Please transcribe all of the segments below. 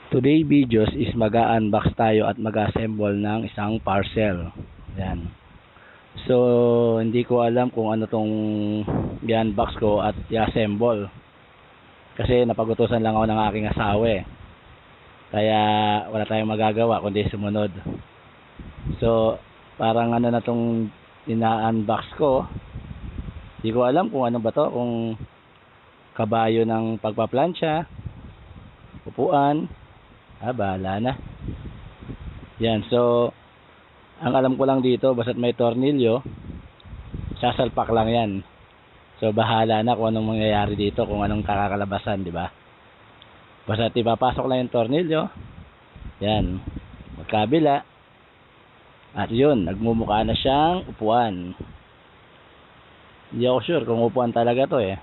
Today videos is mag-unbox tayo at mag-assemble ng isang parcel. Yan. So, hindi ko alam kung ano tong i-unbox ko at i-assemble. Kasi napagutusan lang ako ng aking asawa eh. Kaya wala tayong magagawa kundi sumunod. So, parang ano na tong ina-unbox ko. Hindi ko alam kung ano ba to. Kung kabayo ng pagpaplansya, upuan, bahala na. Yan, so ang alam ko lang dito, basta't may tornilyo, sasalpak lang yan. So bahala na kung anong mangyayari dito, kung anong kakakalabasan, di ba? Basta't ipapasok lang yung tornilyo, yan, magkabila, at yun, nagmumukha na siyang upuan. Hindi ako sure kung upuan talaga to eh.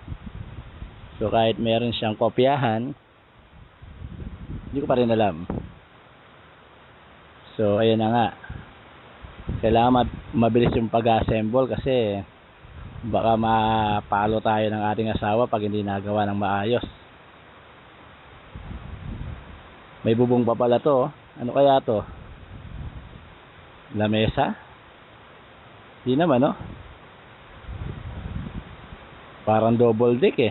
So kahit meron siyang kopyahan, hindi ko pa rin alam. So ayun na nga, kailangan mabilis yung pag-assemble kasi baka mapalo tayo ng ating asawa pag hindi nagawa ng maayos. May bubong pa pala to. Ano kaya to? Lamesa? Hindi naman no? Parang double deck eh.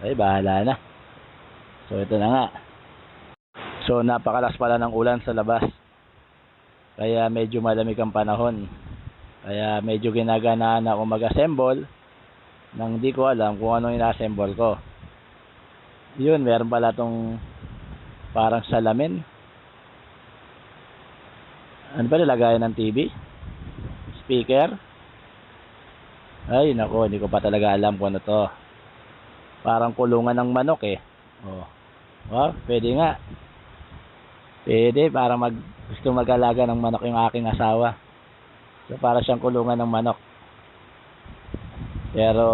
Ay bahala na. So ito na nga. So napakalas pala ng ulan sa labas. Kaya medyo malamig ang panahon. Kaya medyo ginaganaan ako mag-assemble nang di ko alam kung anong ina-assemble ko. Yun, meron pala tong parang salamin. Ano ba nilagayan ng TV? Speaker? Ay nako, hindi ko pa talaga alam kung ano to. Parang kulungan ng manok eh. Oh, pwede nga. Pwede para gusto mag-alaga ng manok yung aking asawa. So para siyang kulungan ng manok. Pero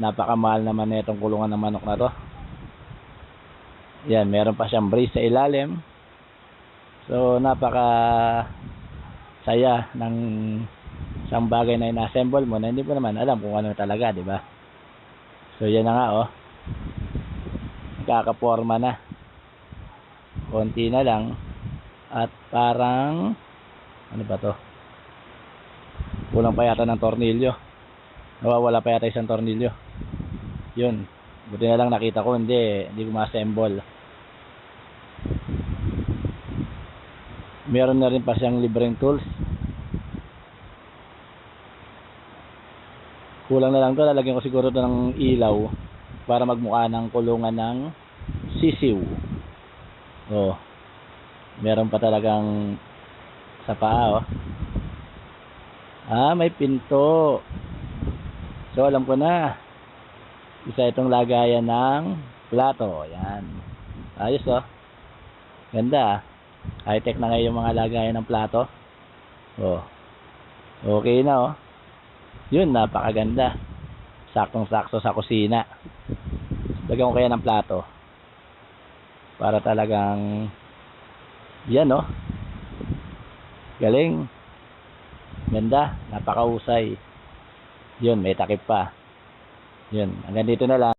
napakamahal naman nitong kulungan ng manok na to. Yan, meron pa siyang brace sa ilalim. So napaka saya ng isang bagay na ina-assemble mo na hindi mo naman alam kung ano talaga, di ba? So yan na nga oh. Kakaporma na. Konti na lang. At parang ano ba to? Kulang pa yata ng tornilyo. Nawawala pa yata isang tornilyo. Yun. Buti na lang nakita ko. Hindi ko ma-assemble. Meron na rin pa siyang libreng tools. Kulang na lang to. Lalagyan ko siguro to ng ilaw para magmukha ng kulungan ng sisiw. Oh. Meron pa talagang sa paa oh. May pinto. So alam ko na. Isa itong lagayan ng plato. Yan. Ayos oh. Ganda ah. High-tech na ngayon yung mga lagayan ng plato. Oh. Okay na oh. Yun, napakaganda. Saktong-sakto sa kusina. Lagyan ko kaya ng plato. Para talagang yan oh. Galing. Ganda, napakahusay. Yun, may takip pa. Yun, hanggang dito na lang.